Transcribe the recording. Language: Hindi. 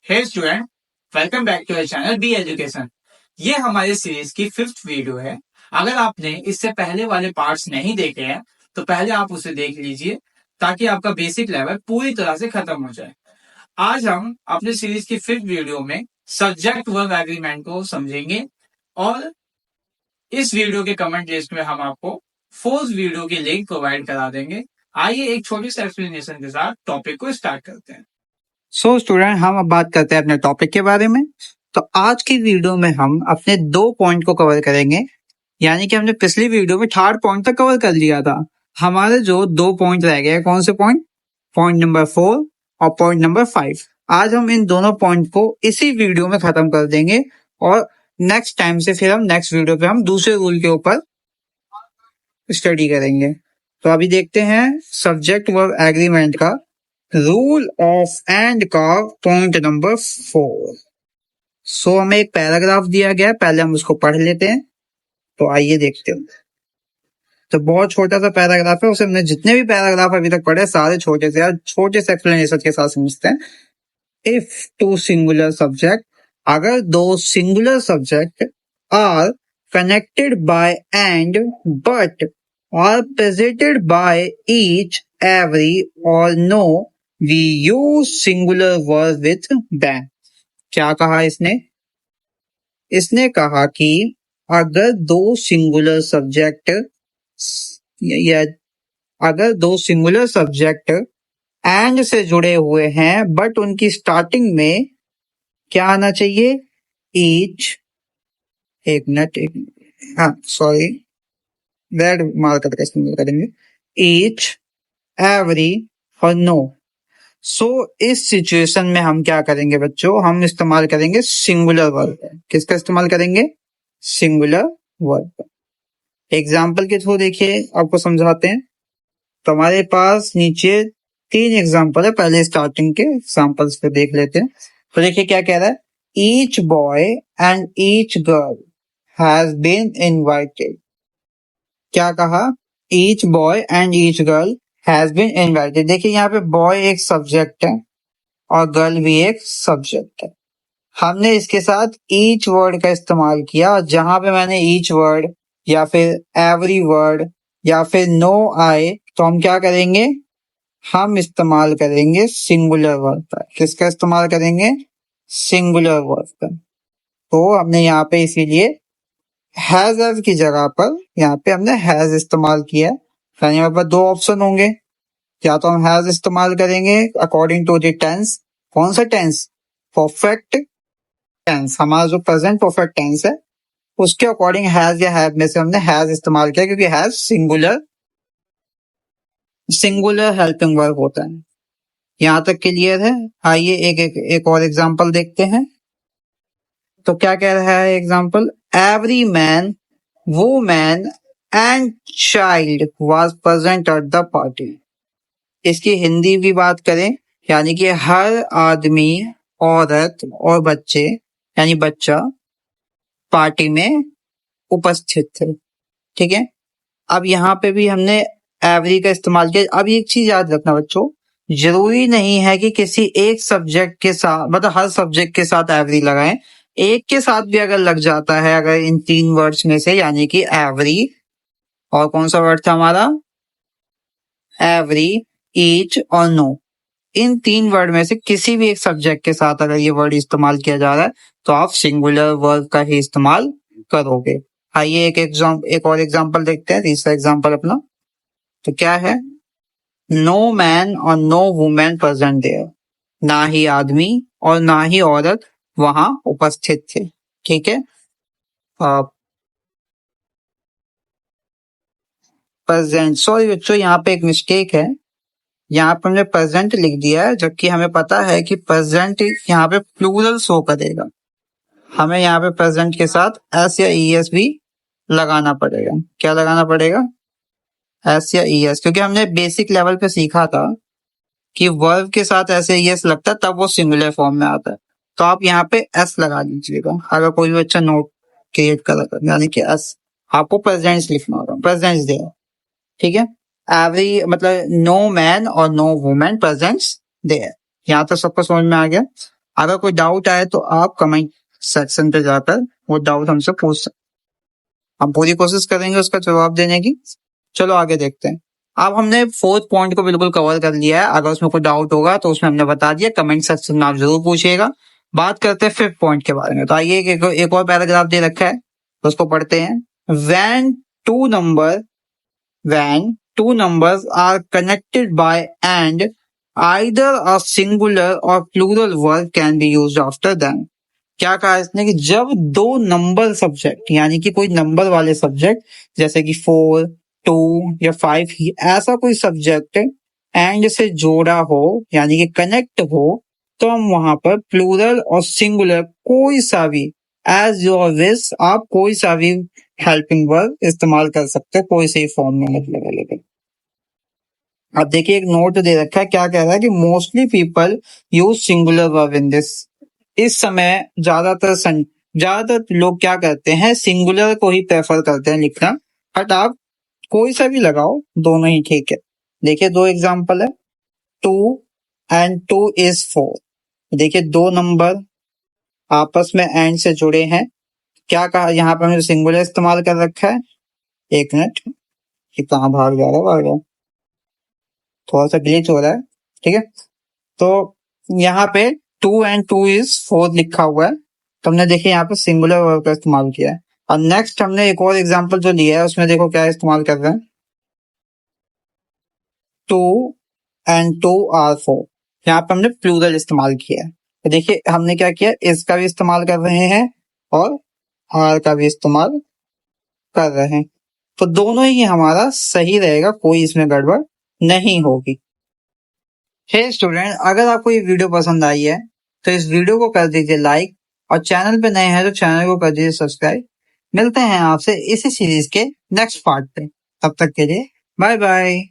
Hey student, welcome back to our channel B education. ये हमारे सीरीज की 5th वीडियो है। अगर आपने इससे पहले वाले पार्ट्स नहीं देखे हैं तो पहले आप उसे देख लीजिए ताकि आपका बेसिक लेवल पूरी तरह से खत्म हो जाए। आज हम अपने सीरीज की 5th वीडियो में सब्जेक्ट वर्ब एग्रीमेंट को समझेंगे और इस वीडियो के कमेंट लिस्ट में हम आपको 4th वीडियो की लिंक प्रोवाइड करा देंगे। आइए एक छोटी सी एक्सप्लेनेशन के साथ टॉपिक को स्टार्ट करते हैं। स्टूडेंट, हम अब बात करते हैं अपने टॉपिक के बारे में। तो आज की वीडियो में हम अपने 2 पॉइंट को कवर करेंगे, यानी कि हमने पिछली वीडियो में 3rd पॉइंट तक कवर कर लिया था। हमारे जो 2 पॉइंट रह गए, कौन से पॉइंट? पॉइंट नंबर 4 और पॉइंट नंबर 5। आज हम इन दोनों पॉइंट को इसी वीडियो में खत्म कर देंगे और नेक्स्ट टाइम से फिर हम नेक्स्ट वीडियो पे हम दूसरे रूल के ऊपर स्टडी करेंगे। तो अभी देखते हैं सब्जेक्ट वर्ब एग्रीमेंट का रूल ऑफ एंड का पॉइंट नंबर 4। हमें एक पैराग्राफ दिया गया है, पहले हम उसको पढ़ लेते हैं। तो आइए देखते हैं। तो बहुत छोटा सा पैराग्राफ है, उसे हमने जितने भी पैराग्राफ अभी तक पढ़े सारे छोटे से एक्सप्लेनेशन के साथ समझते हैं। इफ टू सिंगुलर सब्जेक्ट, अगर 2 singular subject are connected by and but are preceded by each, every और no, we use singular verb with them। क्या कहा इसने? इसने कहा कि अगर 2 सिंगुलर सब्जेक्ट या अगर 2 सिंगुलर सब्जेक्ट एंड से जुड़े हुए हैं बट उनकी स्टार्टिंग में क्या आना चाहिए? ईच, एक मिनट, सॉरी, रेड मार्क करके सिंगल करेंगे, ईच, एवरी और नो। इस सिचुएशन में हम क्या करेंगे बच्चों? हम इस्तेमाल करेंगे सिंगुलर वर्ब। किसका इस्तेमाल करेंगे? Singular verb. एग्जाम्पल के थ्रू देखिए, आपको समझाते हैं। तो हमारे पास नीचे 3 एग्जाम्पल है, पहले स्टार्टिंग के एग्जाम्पल्स पे देख लेते हैं। तो देखिए क्या कह रहा है, each boy and each girl has been invited. क्या कहा? Each boy and each girl has been invited. देखिए यहाँ पे बॉय एक सब्जेक्ट है और गर्ल भी एक सब्जेक्ट है। हमने इसके साथ ईच वर्ड का इस्तेमाल किया और जहां पे मैंने ईच वर्ड या फिर एवरी वर्ड या फिर नो आए तो हम क्या करेंगे? हम इस्तेमाल करेंगे सिंगुलर वर्ड का। किसका इस्तेमाल करेंगे? सिंगुलर वर्ड का। तो हमने यहाँ पे इसीलिए हैज की जगह पर यहाँ पे हमने हैज इस्तेमाल किया है। यानी हमारे पास 2 ऑप्शन होंगे, या तो हम हैज इस्तेमाल करेंगे अकॉर्डिंग टू द टेंस। कौन सा टेंस? Perfect tense. हमारा जो प्रेजेंट परफेक्ट टेंस है उसके अकॉर्डिंग हैज या हैव में से हमने हैज इस्तेमाल किया, क्योंकि हैज सिंगुलर हेल्पिंग वर्ब होता है। यहां तक क्लियर है? आइए एक और एग्जांपल देखते हैं। तो क्या कह रहा है example? Every man, woman and child was present at the party. इसकी हिंदी भी बात करें, यानी कि हर आदमी, औरत और बच्चे यानी बच्चा पार्टी में उपस्थित थे। ठीक है, अब यहाँ पे भी हमने एवरी का इस्तेमाल किया। अब एक चीज याद रखना बच्चों, जरूरी नहीं है कि किसी एक सब्जेक्ट के साथ, मतलब हर सब्जेक्ट के साथ एवरी लगाएं। एक के साथ भी अगर लग जाता है, अगर इन 3 वर्ड्स में से, यानी कि एवरी और कौन सा वर्ड था हमारा? एवरी, ईच और नो। इन 3 वर्ड में से किसी भी एक सब्जेक्ट के साथ अगर ये वर्ड इस्तेमाल किया जा रहा है तो आप सिंगुलर वर्ब का ही इस्तेमाल करोगे। आइए एक और एग्जांपल देखते हैं, तीसरा एग्जांपल अपना। तो क्या है? नो मैन और नो वुमेन प्रेजेंट देयर। ना ही आदमी और ना ही औरत वहां उपस्थित थे। ठीक है, प्रेजेंट, सॉरी बच्चों, यहाँ पे एक मिस्टेक है। यहाँ पे हमने प्रेजेंट लिख दिया है, जबकि हमें पता है कि प्रेजेंट यहाँ पे प्लूरल शो करेगा। हमें यहाँ पे प्रेजेंट के साथ एस या ईएस भी लगाना पड़ेगा। क्या लगाना पड़ेगा? एस या ईएस, क्योंकि हमने बेसिक लेवल पे सीखा था कि वर्ब के साथ एस या ईएस लगता है तब वो सिंगुलर फॉर्म में आता है। तो आप यहाँ पे एस लगा दीजिएगा अगर कोई भी अच्छा नोट क्रिएट कर, यानी कि एस। आपको प्रेजेंट लिखना होगा, प्रेजेंट देयर। ठीक है, एवरी मतलब नो मैन और नो वुमेन प्रेजेंट्स देयर। यहाँ तक सबको समझ में आ गया? अगर कोई डाउट आए तो आप कमेंट सेक्शन पे जाकर वो डाउट हमसे पूछ सकते, हम पूरी कोशिश करेंगे उसका जवाब देने की। चलो आगे देखते हैं। अब हमने फोर्थ पॉइंट को बिल्कुल कवर कर लिया है, अगर उसमें कोई डाउट होगा तो उसमें हमने बता दिया, कमेंट सेक्शन में आप जरूर पूछिएगा। बात करते हैं फिफ्थ पॉइंट के बारे में। तो आइए एक और पैराग्राफ दे रखा है तो उसको पढ़ते हैं। When two numbers are connected by and either a singular or plural verb can be used after them। क्या कहा इसने कि जब दो नंबर सब्जेक्ट यानी कि कोई नंबर वाले सब्जेक्ट जैसे कि 4, 2 या 5 ही ऐसा कोई सब्जेक्ट एंड से जोड़ा हो यानी कि कनेक्ट हो तो हम वहां पर प्लूरल और सिंगुलर कोई सा भी एज योर विश आप कोई सा भी हेल्पिंग वर्ब इस्तेमाल कर सकते हैं, कोई से फॉर्म में मतलब अवेलेबल। अब देखिए एक नोट दे रखा है, क्या कह रहा है कि mostly people use singular verb in this. इस समय ज्यादातर लोग क्या करते हैं, सिंगुलर को ही प्रेफर करते हैं लिखना, बट आप कोई सा भी लगाओ, दोनों ही ठीक है। देखिए दो एग्जांपल है, 2 and 2 is 4। देखिए दो नंबर आपस में एंड से जुड़े हैं, क्या कहा यहाँ पर हमने सिंगुलर इस्तेमाल कर रखा है। एक मिनट, ये कहाँ भाग जा रहा है, थोड़ा सा ग्लिच हो रहा है, ठीक है। तो यहाँ पे 2 and 2 is 4 लिखा हुआ है, तो हमने देखिए यहाँ पे सिंगुलर वर्ब का इस्तेमाल किया है। और नेक्स्ट हमने एक और एग्जांपल जो लिया है उसमें देखो क्या इस्तेमाल कर रहे हैं, 2 and 2 are 4। यहाँ पे हमने प्लूरल इस्तेमाल किया है। तो देखिए हमने क्या किया, इसका भी इस्तेमाल कर रहे हैं और आर का भी इस्तेमाल कर रहे हैं, तो दोनों ही हमारा सही रहेगा, कोई इसमें गड़बड़ नहीं होगी। हे स्टूडेंट, अगर आपको ये वीडियो पसंद आई है तो इस वीडियो को कर दीजिए लाइक, और चैनल पे नए हैं तो चैनल को कर दीजिए सब्सक्राइब। मिलते हैं आपसे इसी सीरीज के नेक्स्ट पार्ट पे, तब तक के लिए बाय बाय।